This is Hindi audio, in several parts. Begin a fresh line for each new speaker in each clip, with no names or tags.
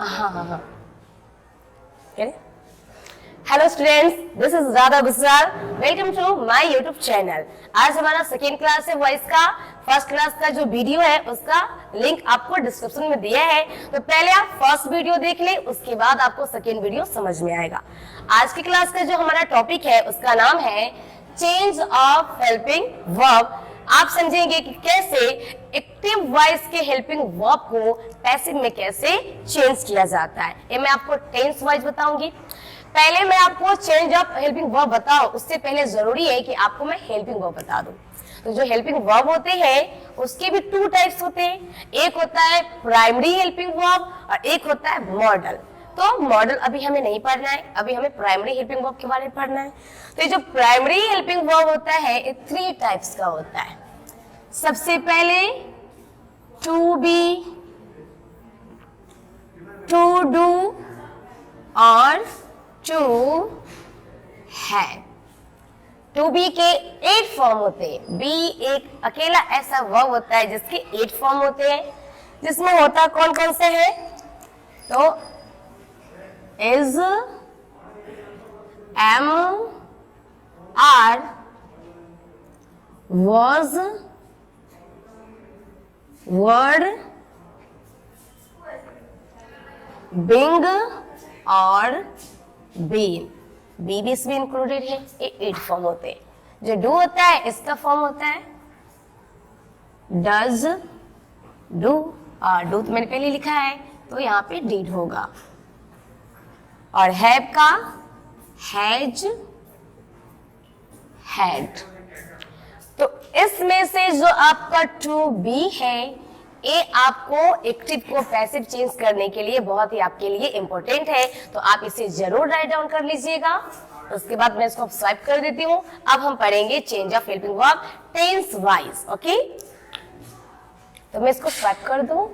हाँ। Hello students, this is Radha Gujral. Welcome to my YouTube channel. आज हमारा सेकेंड क्लास है वॉइस का। फर्स्ट क्लास का जो वीडियो है उसका लिंक आपको डिस्क्रिप्शन में दिया है, तो पहले आप फर्स्ट वीडियो देख लें, उसके बाद आपको सेकेंड वीडियो समझ में आएगा। आज की क्लास का जो हमारा टॉपिक है उसका नाम है चेंज ऑफ हेल्पिंग वर्ब। आप समझेंगे कि कैसे एक्टिव वॉइस के हेल्पिंग वर्ब को पैसिव में कैसे चेंज किया जाता है। ये मैं आपको टेंस वाइज बताऊंगी। पहले मैं आपको चेंज ऑफ हेल्पिंग वर्ब बताऊं, उससे पहले जरूरी है कि आपको मैं हेल्पिंग वर्ब बता दूं। तो जो हेल्पिंग वर्ब होते हैं उसके भी टू टाइप्स होते हैं। एक होता है प्राइमरी हेल्पिंग वर्ब और एक होता है मॉडल। तो मॉडल अभी हमें नहीं पढ़ना है, अभी हमें प्राइमरी हेल्पिंग वर्ब के बारे में पढ़ना है। तो ये जो प्राइमरी हेल्पिंग वर्ब होता है ये 3 टाइप्स का होता है। सबसे पहले टू बी, टू डू और टू है। टू बी के 8 फॉर्म होते हैं। बी एक अकेला ऐसा वर्ब होता है जिसके 8 फॉर्म होते हैं, जिसमें होता कौन कौन से हैं? तो is, am, are, was, were, being और बीन। बी भी इसमें इंक्लूडेड है। ये 8 फॉर्म होते हैं। जो डू होता है इसका फॉर्म होता है डज, डू, और डू तो मैंने पहले लिखा है तो यहाँ पे डीड होगा। और हैव का हैज, हैड। तो इसमें से जो आपका टू बी है ये आपको एक्टिव को पैसिव चेंज करने के लिए बहुत ही आपके लिए इंपॉर्टेंट है, तो आप इसे जरूर राइट डाउन कर लीजिएगा। उसके बाद मैं इसको स्वाइप कर देती हूँ। अब हम पढ़ेंगे change of helping verb tense wise. Okay, तो मैं इसको स्वाइप कर दूं।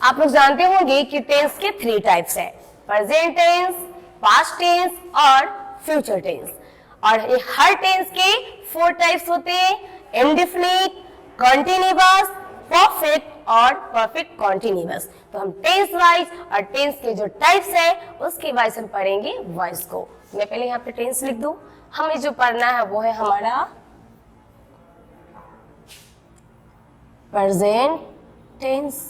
आप लोग जानते होंगे कि टेंस के 3 टाइप्स है, प्रेजेंट टेंस, पास्ट टेंस और फ्यूचर टेंस। और ये हर टेंस के 4 टाइप्स होते हैं, इंडेफिनिट, कंटीन्यूअस, परफेक्ट और परफेक्ट कंटीन्यूअस। तो हम टेंस वाइज और टेंस के जो टाइप्स है उसके वाइज हम पढ़ेंगे वॉइस को। मैं पहले यहाँ पे टेंस लिख दूं। हमें जो पढ़ना है वो है हमारा प्रेजेंट टेंस।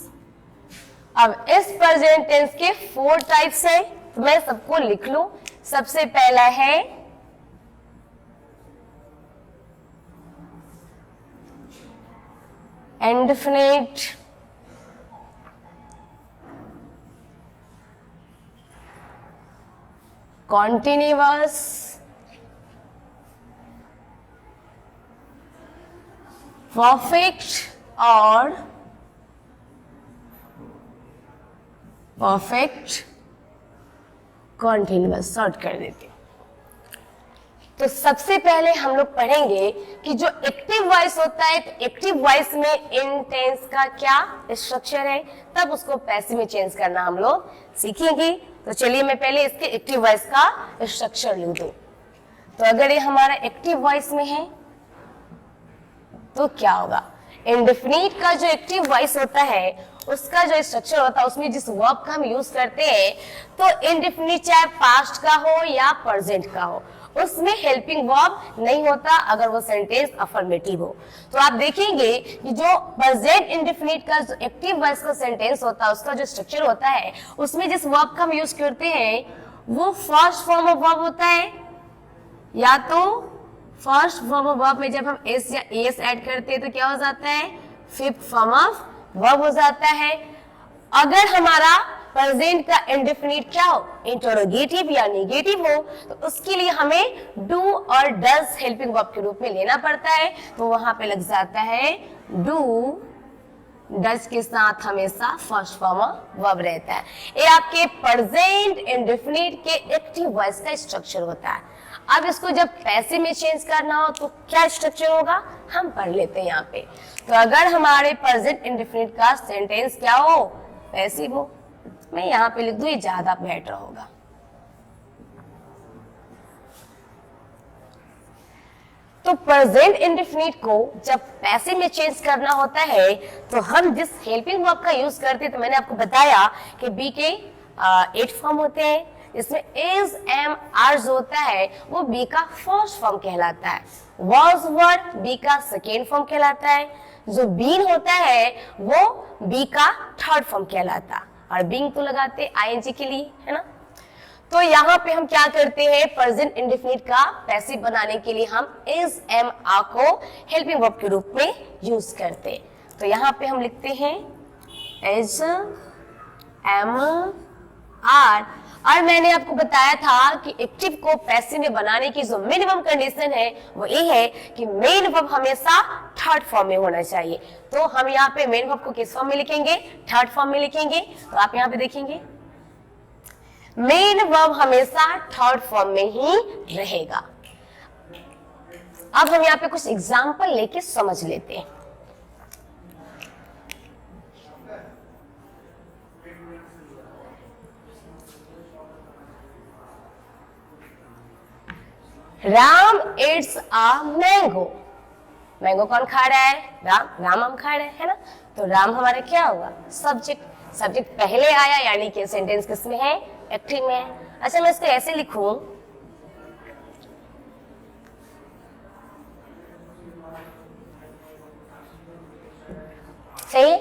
अब इस प्रेजेंट टेंस के 4 टाइप्स है, तो मैं सबको लिख लूं। सबसे पहला है इंडेफिनिट, कॉन्टिन्यूअस, परफेक्ट और परफेक्ट कॉन्टिन्यूअस। शॉर्ट कर देते हैं। तो सबसे पहले हम लोग पढ़ेंगे कि जो एक्टिव वॉइस होता है, तो एक्टिव वॉइस में इन टेंस का क्या स्ट्रक्चर है, तब उसको पैसिव में चेंज करना हम लोग सीखेंगे। तो चलिए मैं पहले इसके एक्टिव वॉइस का स्ट्रक्चर लिख दूं। तो अगर ये हमारा एक्टिव वॉइस में है तो क्या होगा? इंडेफिनिट का जो एक्टिव वॉइस होता है उसका जो स्ट्रक्चर होता है उसमें जिस वर्ब का हम यूज करते हैं, तो इंडेफिनिट चाहे पास्ट का हो या प्रेजेंट का हो, उसमें हेल्पिंग वर्ब नहीं होता अगर वो सेंटेंस अफर्मेटिव हो। तो आप देखेंगे कि जो प्रेजेंट इंडेफिनिट का जो एक्टिव वॉइस का सेंटेंस होता है उसका जो स्ट्रक्चर होता है उसमें जिस वर्ब का हम यूज करते हैं वो फर्स्ट फॉर्म ऑफ वर्ब होता है, या तो फर्स्ट फॉर्म ऑफ वर्ब में जब हम एस या एस ऐड करते हैं तो क्या हो जाता है? 5th फॉर्म ऑफ वर्ब हो जाता है। अगर हमारा प्रेजेंट का इंडेफिनिट क्या हो, इंटरोगेटिव या नेगेटिव हो, तो उसके लिए हमें डू और डज हेल्पिंग वर्ब के रूप में लेना पड़ता है। तो वहां पे लग जाता है डू, डज के साथ हमेशा फर्स्ट फॉर्म ऑफ वर्ब रहता है। ये आपके प्रेजेंट इंडेफिनिट के एक्टिव वॉइस का स्ट्रक्चर होता है। अब इसको जब पैसिव में चेंज करना हो तो क्या स्ट्रक्चर होगा हम पढ़ लेते हैं यहाँ पे। तो अगर हमारे प्रेजेंट इंडेफिनिट का सेंटेंस क्या हो, पैसिव हो, मैं यहाँ पे लिख दूं, ये ज्यादा बेटर होगा। तो प्रेजेंट इंडेफिनिट को जब पैसिव में चेंज करना होता है तो हम जिस हेल्पिंग वर्ब का यूज करते हैं, तो मैंने आपको बताया कि बी के 8 फॉर्म होते हैं, इसमें इज एम आर जो होता है वो बी का फर्स्ट फॉर्म कहलाता है, वॉज वर्ड बी का सेकेंड फॉर्म कहलाता है, जो बीन होता है वो बी का थर्ड फॉर्म कहलाता है, और बीइंग तो लगाते आईएनजी के लिए, है ना। तो यहाँ पे हम क्या करते हैं, प्रेजेंट इंडेफिनिट का पैसिव बनाने के लिए हम इज एम आर को हेल्पिंग वर्ब के रूप में यूज करते हैं। तो यहाँ पे हम लिखते हैं इज एम आर, और मैंने आपको बताया था कि एक्टिव को पैसिव में बनाने की जो मिनिमम कंडीशन है वो ये है कि मेन वर्ब हमेशा थर्ड फॉर्म में होना चाहिए। तो हम यहाँ पे मेन वर्ब को किस फॉर्म में लिखेंगे, थर्ड फॉर्म में लिखेंगे। तो आप यहाँ पे देखेंगे मेन वर्ब हमेशा थर्ड फॉर्म में ही रहेगा। अब हम यहाँ पे कुछ एग्जाम्पल लेके समझ लेते हैं। Ram it's a mango, mango कौन खा रहा है, राम, राम आम खा रहे है ना। तो राम हमारा क्या होगा, सब्जेक्ट, सब्जेक्ट पहले आया यानी कि सेंटेंस किसमें है, एक्टिव में है। अच्छा मैं इसको ऐसे लिखूं, सही,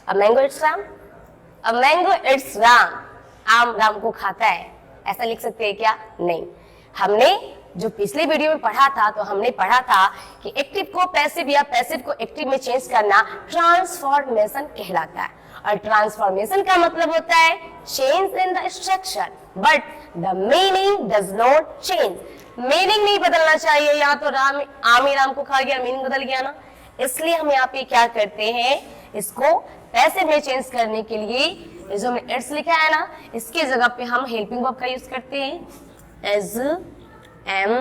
a mango it's Ram, a mango it's Ram, आम राम को खाता है, ऐसा लिख सकते हैं क्या, नहीं। हमने जो पिछले वीडियो में पढ़ा था, तो हमने पढ़ा था कि एक्टिव को पैसिव या पैसिव को एक्टिव में चेंज करना ट्रांसफॉर्मेशन कहलाता है, और ट्रांसफॉर्मेशन का मतलब होता है change in the structure but the meaning does not change. Meaning नहीं बदलना चाहिए, या तो राम आम ही राम को खा गया, मीनिंग बदल गया ना। इसलिए हम यहाँ पे क्या करते हैं, इसको पैसिव में चेंज करने के लिए जो हमने इट्स लिखा है ना, इसके जगह पे हम हेल्पिंग वर्ब का यूज करते हैं एज एम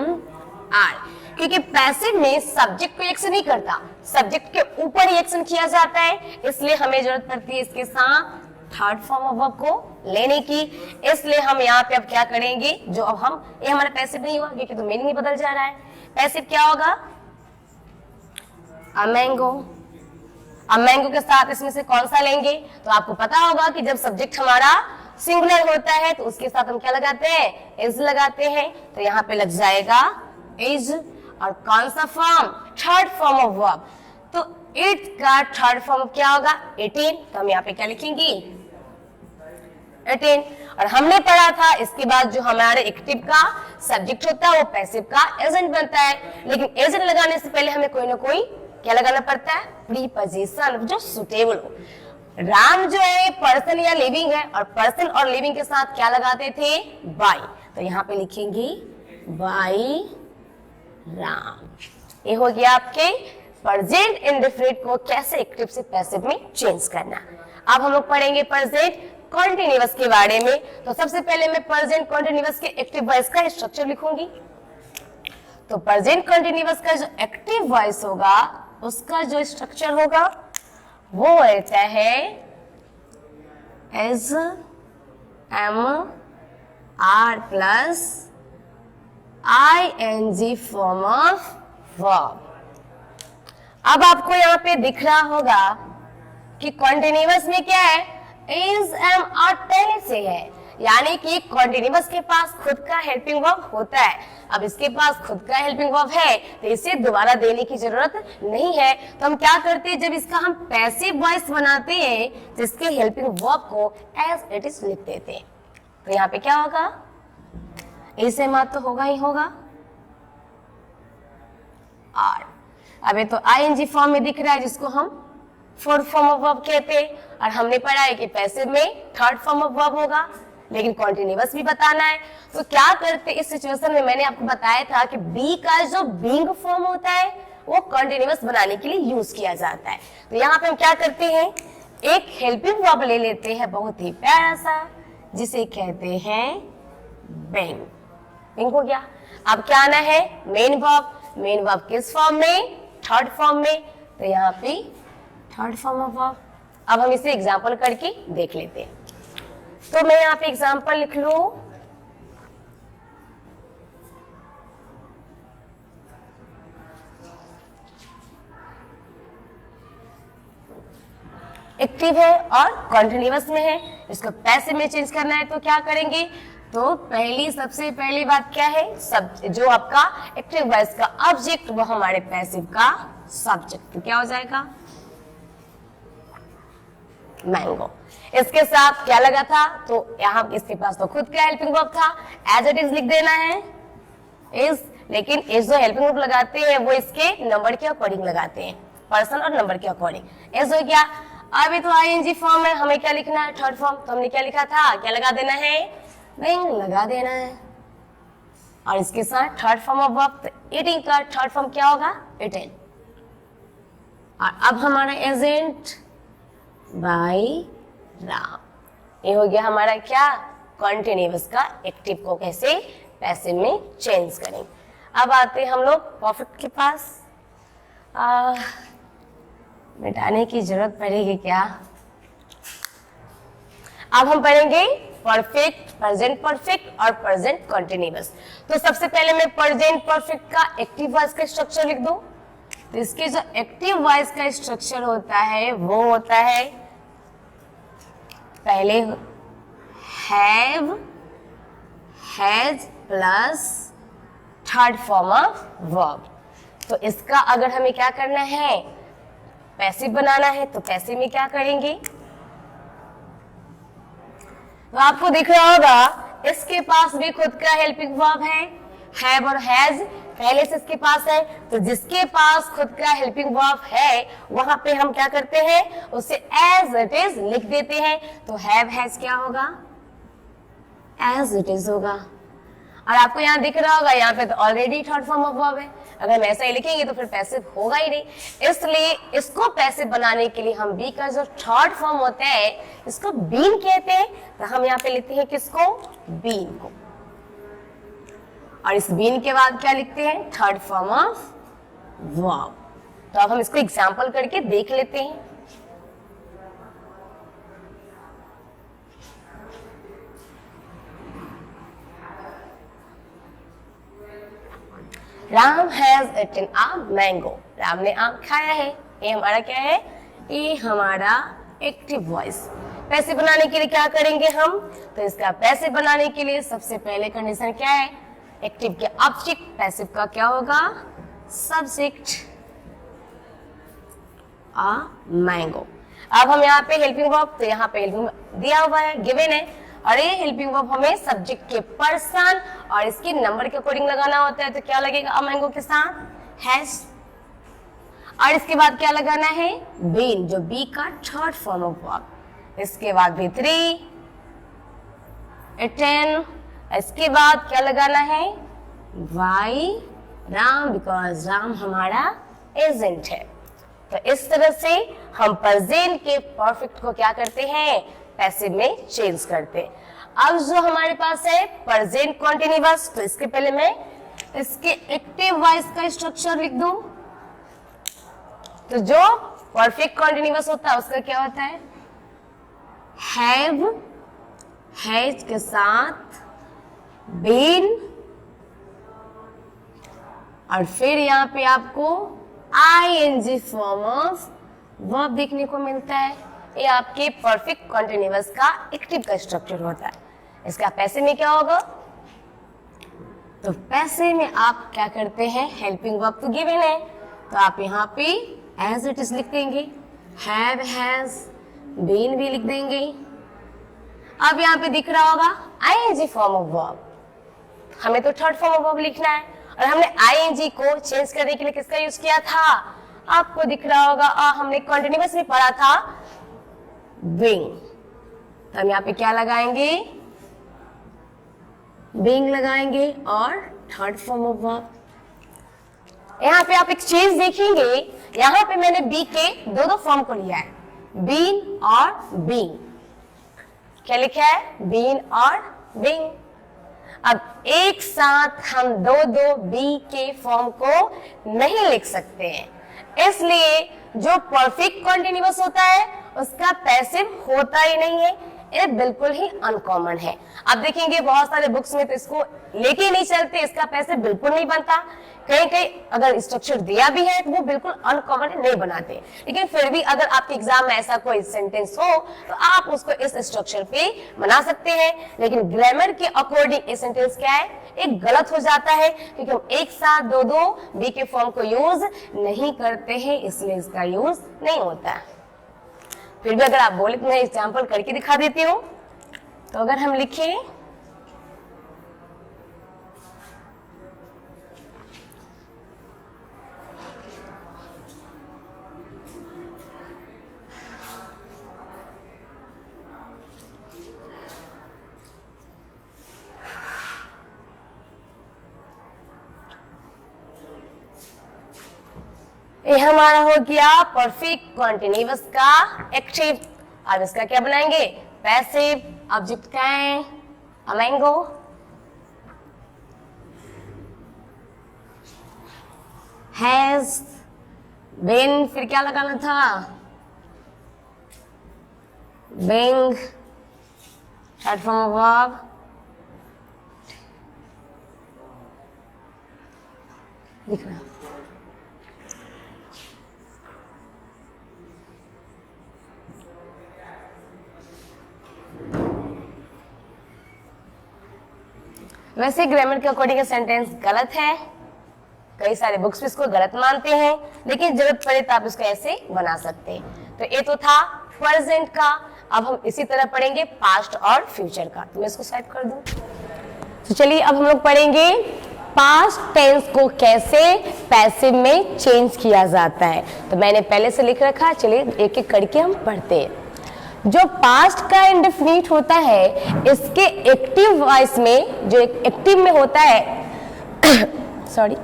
आर, क्योंकि पैसिव में सब्जेक्ट को एक्शन नहीं करता, सब्जेक्ट के ऊपर ही एक्शन किया जाता है, इसलिए हमें जरूरत पड़ती है इसके साथ थर्ड फॉर्म ऑफ वर्ब को लेने की। इसलिए हम यहाँ पे अब क्या करेंगे, जो अब हम, ये हमारा पैसिव नहीं हुआ क्योंकि तो मीनिंग ही बदल जा रहा है। पैसिव क्या होगा, अ मैंगो, अब मैंगो के साथ इसमें से कौन सा लेंगे, तो आपको पता होगा कि जब सब्जेक्ट हमारा सिंगुलर होता है तो उसके साथ हम क्या लगाते हैं, इज लगाते हैं। तो यहाँ पे लग जाएगा इज, और कौन सा form, third form of verb. तो इट का थर्ड फॉर्म क्या होगा, 18। तो हम यहाँ पे क्या लिखेंगे, 18। और हमने पढ़ा था इसके बाद जो हमारे एक्टिव का सब्जेक्ट होता है वो पैसिव का एजेंट बनता है, लेकिन एजेंट लगाने से पहले हमें कोई ना कोई क्या लगाना पड़ता है, प्रीपोजिशन जो सुटेबल हो। राम जो है पर्सन या लिविंग है, और पर्सन और लिविंग के साथ क्या लगाते थे, बाय। तो यहाँ पे लिखेंगे बाय राम। ये हो गया आपके प्रेजेंट इंडेफिनिट को कैसे एक्टिव से पैसिव में चेंज करना। अब हम लोग पढ़ेंगे प्रेजेंट कॉन्टिन्यूअस के बारे में। तो सबसे पहले मैं प्रेजेंट कॉन्टिन्यूअस के एक्टिव वॉइस का स्ट्रक्चर लिखूंगी। तो प्रेजेंट कॉन्टिन्यूअस का जो एक्टिव वॉइस होगा उसका जो स्ट्रक्चर होगा वो रहता है is am are plus ING form of verb. अब आपको यहाँ पे दिख रहा होगा कि कॉन्टिन्यूअस में क्या है, इज एम आर पहले से है, यानी कि कॉन्टिन्यूअस के पास खुद का हेल्पिंग वर्ब होता है। अब इसके पास खुद का हेल्पिंग वर्ब है तो इसे दोबारा देने की जरूरत नहीं है। तो हम क्या करते हैं, जब इसका हम पैसिव वॉइस बनाते हैं तो इसके हेल्पिंग वर्ब को एज इट इज लिख देते हैं। तो यहाँ पे क्या होगा, इसे मात तो होगा ही होगा, और अब ये तो ING फॉर्म में दिख रहा है जिसको हम फोर्थ फॉर्म ऑफ वर्ब कहते हैं, और हमने पढ़ा है कि पैसिव में थर्ड फॉर्म ऑफ वर्ब होगा, लेकिन कॉन्टिन्यूअस भी बताना है। तो क्या करते इस सिचुएशन में, मैंने आपको बताया था कि बी का जो बीइंग फॉर्म होता है वो कॉन्टिन्यूअस बनाने के लिए यूज किया जाता है। तो यहाँ पे हम क्या करते हैं, एक हेल्पिंग वर्ब ले लेते हैं बहुत ही प्यारा सा, जिसे कहते हैं बीइंग। बीइंग हो गया। अब क्या आना है, मेन वर्ब। मेन वर्ब किस फॉर्म में, थर्ड फॉर्म में। तो यहाँ पे थर्ड फॉर्म ऑफ वर्ब। अब हम इसे एग्जाम्पल करके देख लेते हैं। तो मैं यहाँ पे एग्जाम्पल लिख लूं, एक्टिव है और कॉन्टिन्यूअस में है, इसको पैसिव में चेंज करना है तो क्या करेंगे? तो सबसे पहली बात क्या है? सब जो आपका एक्टिव वॉइस का ऑब्जेक्ट वो हमारे पैसिव का सब्जेक्ट, तो क्या हो जाएगा? मैंगो। इसके साथ क्या लगा था? तो यहाँ इसके पास तो खुद का हेल्पिंग वर्ब था, एज इट इज लिख देना है इज, लेकिन इस जो हेल्पिंग वर्ब लगाते हैं वो इसके नंबर के अकॉर्डिंग लगाते हैं, पर्सन और नंबर के अकॉर्डिंग। इज हो गया। अभी तो आईएनजी फॉर्म है, हमें क्या लिखना है? Third form. तो हमने क्या लिखा था? क्या लगा देना है? बिंग लगा देना है। और इसके साथ थर्ड फॉर्म ऑफ वर्ब, तो ईटिंग का थर्ड फॉर्म क्या होगा? इटेन। और अब हमारा एजेंट बाय राम, ये हो गया हमारा क्या? कॉन्टिन्यूअस का एक्टिव को कैसे पैसिव में चेंज करेंगे। अब आते हैं हम लोग परफेक्ट के पास। मिटाने की जरूरत पड़ेगी क्या? अब हम पढ़ेंगे परफेक्ट, प्रेजेंट परफेक्ट और प्रेजेंट कॉन्टिन्यूअस। तो सबसे पहले मैं प्रेजेंट परफेक्ट का एक्टिव वॉइस का स्ट्रक्चर लिख दूं। तो इसके जो एक्टिव वॉइस का स्ट्रक्चर होता है वो होता है पहले have, has plus third form of verb. तो इसका अगर हमें क्या करना है? पैसिव बनाना है, तो पैसिव में क्या करेंगे? तो आपको दिख रहा होगा इसके पास भी खुद का हेल्पिंग वर्ब है, हैव और हैज पहले से इसके पास है। तो जिसके पास खुद का हेल्पिंग वर्ब है वहां पे हम क्या करते हैं? उसे एज इट इज लिख देते हैं। तो हैव हैज क्या होगा? एज इट इज होगा। और आपको यहाँ दिख रहा होगा यहाँ पे तो already third form of verb है, अगर हम ऐसा ही लिखेंगे तो फिर पैसिव होगा ही नहीं। इसलिए इसको पैसिव बनाने के लिए हम बी का जो थर्ड फॉर्म होता है इसको बीन कहते हैं। तो हम यहाँ पे लिखते हैं किसको? बीन को। और इस बीन के बाद क्या लिखते हैं? Third form of verb. तो अब हम इसको एग्जाम्पल करके देख लेते हैं। Ram has eaten a mango, Ram ने आम खाया है। ये हमारा क्या है? ये हमारा एक्टिव वॉइस। पैसिव बनाने के लिए क्या करेंगे हम? तो इसका पैसिव बनाने के लिए सबसे पहले कंडीशन क्या है? एक्टिव के ऑब्जेक्ट, पैसिव का क्या होगा? Subject a mango. अब हम यहाँ पे हेल्पिंग वर्ब, तो यहाँ पे हेल्पिंग दिया हुआ है, गिवन है, और ये हेल्पिंग वर्ब हमें सब्जेक्ट के पर्सन और इसके नंबर के अकॉर्डिंग लगाना होता है। तो क्या लगेगा अ मैंगो के साथ? हैज। और इसके बाद क्या लगाना है? बीन, जो बी का थर्ड फॉर्म ऑफ वर्ब। इसके बाद भी 3 ईटन। इसके बाद क्या लगाना है? वाई राम, बिकॉज राम हमारा एजेंट है। तो इस तरह से हम प्रेजेंट के परफेक्ट को क्या करते हैं? पैसिव में चेंज करते हैं। अब जो हमारे पास है प्रेजेंट कॉन्टिन्यूअस, तो इसके पहले मैं इसके एक्टिव वॉइस का स्ट्रक्चर लिख दूं। तो जो परफेक्ट कॉन्टिन्यूअस होता है उसका क्या होता है? हैव, हैज के साथ बीन, और फिर यहाँ पे आपको आईएनजी फॉर्म ऑफ वर्ब देखने को मिलता है। ये आपके परफेक्ट कॉन्टिन्यूअस का एक्टिव का स्ट्रक्चर होता है। इसका पैसिव में क्या होगा? तो पैसिव में आप क्या करते हैं? हेल्पिंग वर्ब तो गिवन है, तो आप यहाँ पे एज इट इज लिख देंगे, हैव, हैज, बीन भी लिख देंगे। अब यहाँ पे दिख रहा होगा आईएनजी फॉर्म ऑफ वर्ब, हमें तो थर्ड फॉर्म ऑफ वर्ब लिखना है, और हमने आईएनजी को चेंज करने के लिए किसका यूज किया था? आपको दिख रहा होगा हमने कॉन्टिन्यूअस में पढ़ा था बीइंग। तो हम यहाँ पे क्या लगाएंगे? बीइंग लगाएंगे और थर्ड फॉर्म ऑफ वर्ब। यहाँ पे आप एक चीज देखेंगे, यहाँ पे मैंने बी के दो फॉर्म को लिया है, बीन और बीइंग। क्या लिखा है? बीन और बीइंग। अब एक साथ हम दो बी के फॉर्म को नहीं लिख सकते हैं, इसलिए जो परफेक्ट कॉन्टिन्यूअस होता है उसका पैसिव होता ही नहीं है। ये बिल्कुल ही अनकॉमन है। आप देखेंगे बहुत सारे बुक्स में तो इसको लेके नहीं चलते, इसका पैसे बिल्कुल नहीं बनता। कहीं कहीं अगर स्ट्रक्चर दिया भी है तो वो बिल्कुल अनकॉमन नहीं बनाते, लेकिन फिर भी अगर आपके एग्जाम में ऐसा कोई सेंटेंस हो तो आप उसको इस स्ट्रक्चर पे बना सकते हैं। लेकिन ग्रामर के अकॉर्डिंग ये सेंटेंस क्या है, एक गलत हो जाता है, क्योंकि हम एक साथ दो दो बी के फॉर्म को यूज नहीं करते हैं, इसलिए इसका यूज नहीं होता है। फिर भी अगर आप बोले तो मैं एग्जाम्पल करके दिखा देती हूँ। तो अगर हम लिखें ये हमारा हो गया परफेक्ट कॉन्टिन्यूअस का एक्टिव। अब इसका क्या बनाएंगे, पैसिव। ऑब्जेक्ट क्या है, अ मैंगो। हैज बीन, फिर क्या लगाना था, being, third form of verb. दिख रहा वैसे ग्रामर के अकॉर्डिंग सेंटेंस गलत है, कई सारे बुक्स भी इसको गलत मानते हैं, लेकिन जरूरत पड़े तो आप इसको ऐसे बना सकते हैं। तो ये तो था प्रेजेंट का। अब हम इसी तरह पढ़ेंगे पास्ट और फ्यूचर का। तो मैं इसको सेट कर दूं। तो चलिए अब हम लोग पढ़ेंगे पास्ट टेंस को कैसे पैसिव में चेंज किया जाता है। तो मैंने पहले से लिख रखा, चलिए एक एक करके हम पढ़ते हैं। जो पास्ट का इंडेफिनिट होता है, इसके एक्टिव वॉइस में, जो एक्टिव में होता है सॉरी,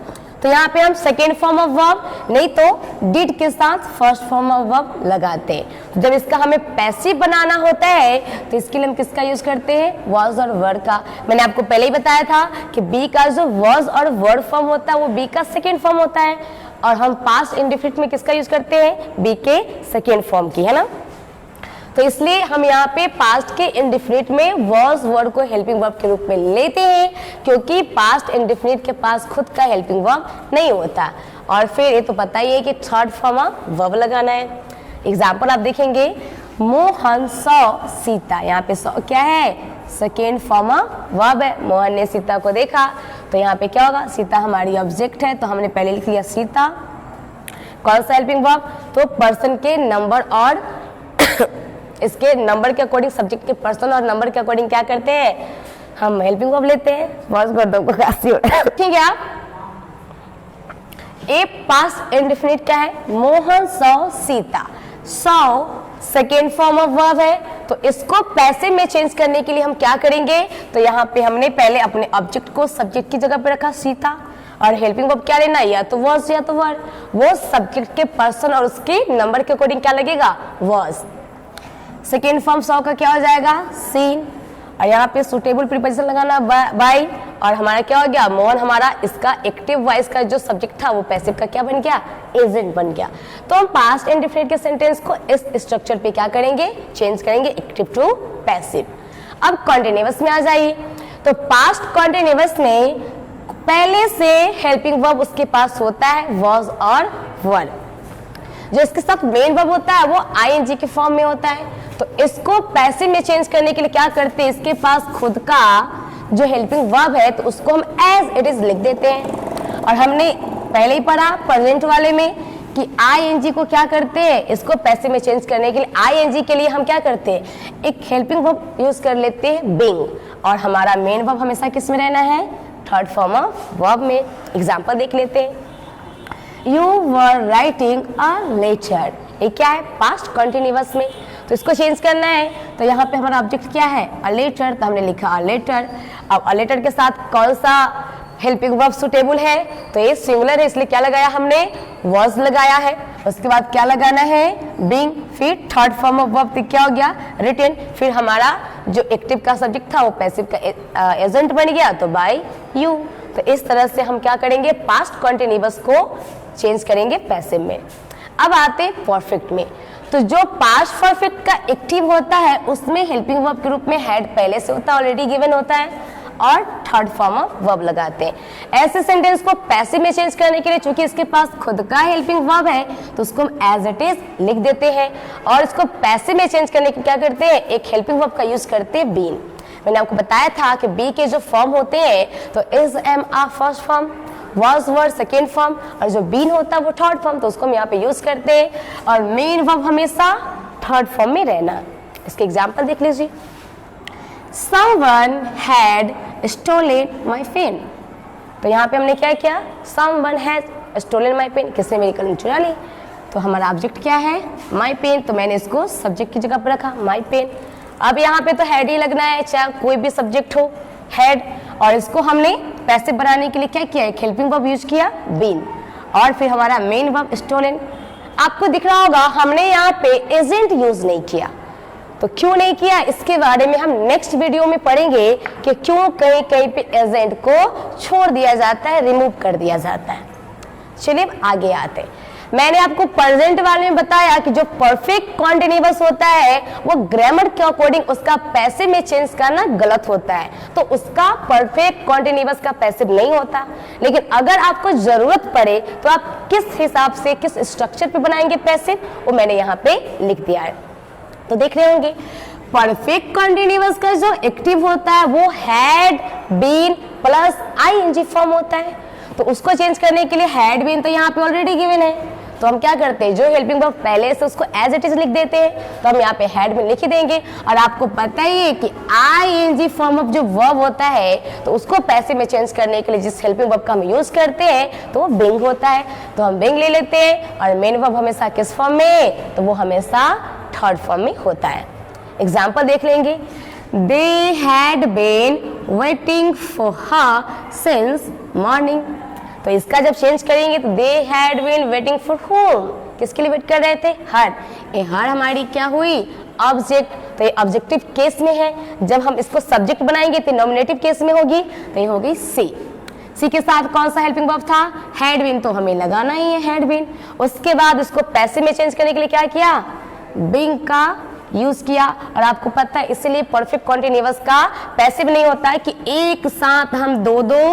तो यहाँ पे हम सेकेंड फॉर्म ऑफ वर्ब नहीं तो डिड के साथ फर्स्ट फॉर्म ऑफ वर्ब लगाते हैं। जब इसका हमें पैसिव बनाना होता है तो इसके लिए हम किसका यूज करते हैं, वॉज और वर्ड का। मैंने आपको पहले ही बताया था कि बी का जो वॉज और वर्ड फॉर्म होता है वो बी का सेकेंड फॉर्म होता है, और हम पास्ट इंडेफिनिट में किसका यूज करते हैं, बी के सेकेंड फॉर्म की, है ना। तो इसलिए हम यहाँ पे पास्ट के इंडेफिनिट में वॉज वर्ड को हेल्पिंग वर्ब के रूप में लेते हैं, क्योंकि पास्ट इंडेफिनिट के पास खुद का हेल्पिंग वर्ब नहीं होता। और फिर ये तो पता ही है कि थर्ड फॉर्म ऑफ वर्ब लगाना है। एग्जाम्पल आप देखेंगे, मोहन सॉ सीता, यहाँ पे सॉ क्या है, सेकेंड फॉर्म ऑफ वर्ब है। मोहन ने सीता को देखा, तो यहाँ पे क्या होगा, सीता हमारी ऑब्जेक्ट है, तो हमने पहले लिख लिया सीता। कौन सा हेल्पिंग वर्ब, तो पर्सन के नंबर और इसके नंबर के अकॉर्डिंग, सब्जेक्ट के पर्सन और नंबर के अकॉर्डिंग क्या करते हैं, हम हेल्पिंग वर्ब लेते हैं। बस कर दो ठीक है। आप ए पास्ट इंडेफिनिट क्या है, Mohan saw Sita. Saw second form of verb है, तो इसको पैसिव में चेंज करने के लिए हम क्या करेंगे, तो यहाँ पे हमने पहले अपने ऑब्जेक्ट को सब्जेक्ट की जगह पे रखा सीता, और हेल्पिंग वर्ब क्या लेना, या तो वॉज या तो वर्ड। वो सब्जेक्ट के पर्सन और उसके नंबर के अकॉर्डिंग क्या लगेगा, वॉज। सेकेंड फॉर्म सॉ का क्या हो जाएगा, सीन, और यहाँ पे सुटेबल प्रीपोजिशन लगाना बाय, और हमारा क्या हो गया, मोहन हमारा इसका एक्टिव वॉइस का जो सब्जेक्ट था वो पैसिव का क्या बन गया, एजेंट बन गया। तो हम पास्ट इंडेफिनिट के सेंटेंस को इस स्ट्रक्चर पे क्या करेंगे, चेंज करेंगे, एक्टिव टू पैसिव। अब कॉन्टिन्यूअस में आ जाइए। तो पास्ट कॉन्टिन्यूअस में पहले से हेल्पिंग वर्ब उसके पास होता है वॉज और वर। जो इसके साथ मेन वर्ब होता है वो आईएनजी के फॉर्म में होता है। तो इसको पैसिव में चेंज करने के लिए क्या करते हैं, इसके पास खुद का जो हेल्पिंग वर्ब है तो उसको हम एज इट इज लिख देते हैं। और हमने पहले ही पढ़ा प्रेजेंट वाले में कि आईएनजी को क्या करते हैं, इसको पैसिव में चेंज करने के लिए आईएनजी के लिए हम क्या करते हैं, एक हेल्पिंग वर्ब यूज कर लेते हैं बीइंग, और हमारा मेन वर्ब हमेशा किस में रहना है, थर्ड फॉर्म ऑफ वर्ब में। एग्जाम्पल देख लेते हैं, you were writing a letter, ये क्या है, पास्ट कंटिन्यूअस में। तो इसको चेंज करना है, तो यहाँ पे हमारा ऑब्जेक्ट क्या है, अ लेटर, तो हमने लिखा अ लेटर। अब अ लेटर के साथ कौन सा हेल्पिंग वर्ब सुटेबल है, तो ये सिंगुलर है इसलिए क्या लगाया हमने, वॉज लगाया है। उसके बाद क्या लगाना है, बीइंग, फिर थर्ड फॉर्म ऑफ वर्ब क्या हो गया, रिटन, फिर हमारा जो एक्टिव का सब्जेक्ट था वो पैसिव का एजेंट बन गया, तो बाय यू। तो इस तरह से हम क्या करेंगे, पास्ट कंटिन्यूअस को चेंज करेंगे पैसिव में। अब आते परफेक्ट में। तो जो पास्ट परफेक्ट का एक्टिव होता है उसमें हेल्पिंग वर्ब के रूप में हैड पहले से होता है, ऑलरेडी गिवन होता है, और थर्ड फॉर्म ऑफ वर्ब लगाते हैं। ऐसे सेंटेंस को पैसिव में चेंज करने के लिए चूंकि इसके पास खुद का हेल्पिंग वर्ब है तो उसको हम एज इट इज लिख देते हैं, और इसको पैसिव में चेंज करने के क्या करते हैं, एक हेल्पिंग वर्ब का यूज करते हैं, बीन। मैंने आपको बताया था कि बी के जो फॉर्म होते हैं तो is, am, are first form, was, were second form, और जो बीन होता है वो थर्ड फॉर्म, तो उसको हम यहाँ पे यूज करते हैं, और मेन वर्ब हमेशा थर्ड फॉर्म में रहना। इसके एग्जाम्पल देख लीजिए। Someone had stolen my pen। तो यहाँ पे हमने क्या किया, Someone has stolen my pen, किसने मेरी कलम चुरा ली। तो हमारा ऑब्जेक्ट क्या है, my pen, तो मैंने इसको सब्जेक्ट की जगह पर रखा, my pen। अब यहाँ पे तो हेड ही लगना है, चाहे कोई भी सब्जेक्ट हो, हेड, और इसको हमने पैसिव बनाने के लिए क्या किया, एक हेल्पिंग वर्ब यूज किया, बीन, और फिर हमारा मेन वर्ब स्टोलन। आपको दिख रहा होगा हमने यहाँ पे एजेंट यूज नहीं किया, तो क्यों नहीं किया इसके बारे में हम नेक्स्ट वीडियो में पढ़ेंगे कि क्यों कहीं कहीं पे एजेंट को छोड़ दिया जाता है, रिमूव कर दिया जाता है। चलिए आगे आते हैं। मैंने आपको प्रेजेंट वाले में बताया कि जो परफेक्ट कॉन्टिन्यूअस होता है वो ग्रामर के अकॉर्डिंग उसका पैसिव में चेंज करना गलत होता है, तो उसका परफेक्ट कॉन्टिन्यूअस का पैसिव नहीं होता। लेकिन अगर आपको जरूरत पड़े तो आप किस हिसाब से किस स्ट्रक्चर पे बनाएंगे पैसिव, वो मैंने यहाँ पे लिख दिया है। तो देख रहे होंगे परफेक्ट कॉन्टिन्यूअस का जो एक्टिव होता है वो had been plus ING form होता है, तो उसको चेंज करने के लिए हैड बीन तो यहाँ पे ऑलरेडी गिवन है, तो हम क्या करते हैं, जो हेल्पिंग वर्ब पहले से उसको एज इट इज लिख देते हैं, तो हम यहाँ पे हैड बीन लिख ही देंगे। और आपको पता ही है कि आईएनजी फॉर्म ऑफ जो वर्ब होता है तो उसको पैसिव में चेंज करने के लिए जिस हेल्पिंग वर्ब का हम यूज करते हैं तो वो बिंग होता है, तो हम बिंग ले लेते हैं, और मेन वर्ब हमेशा किस फॉर्म में, तो वो हमेशा थर्ड फॉर्म में होता है। एग्जाम्पल देख लेंगे। They had been waiting for her since morning, तो इसका जब चेंज करेंगे तो they had been waiting for home, किसके लिए वेट कर रहे थे, हर। ये हर हमारी क्या हुई, ऑब्जेक्ट, तो ये ऑब्जेक्टिव केस में है। जब हम इसको सब्जेक्ट बनाएंगे तो नॉमिनेटिव केस में होगी, तो ये होगी सी। सी के साथ कौन सा हेल्पिंग वर्ब था, हैड बीन, तो हमें लगाना ही है हैड बीन। उसके बाद इसको पैसिव में चेंज करने के लिए क्या किया, बिंग का यूज किया। और आपको पता है इसलिए परफेक्ट कॉन्टिन्यूअस का पैसिव नहीं होता है कि एक साथ हम दो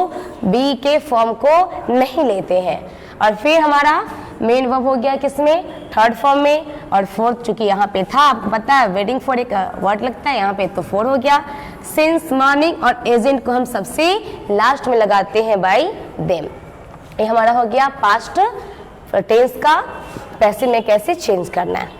बी के फॉर्म को नहीं लेते हैं। और फिर हमारा मेन वर्ब हो गया किसमें, थर्ड फॉर्म में, और फोर्थ चूंकि यहाँ पे था आपको पता है वेटिंग फॉर एक वर्ड लगता है यहाँ पे, तो फोर हो गया। सिंस मॉर्निंग और एजेंट को हम सबसे लास्ट में लगाते हैं बाय देम। ये हमारा हो गया पास्ट टेंस का पैसिव में कैसे चेंज करना है।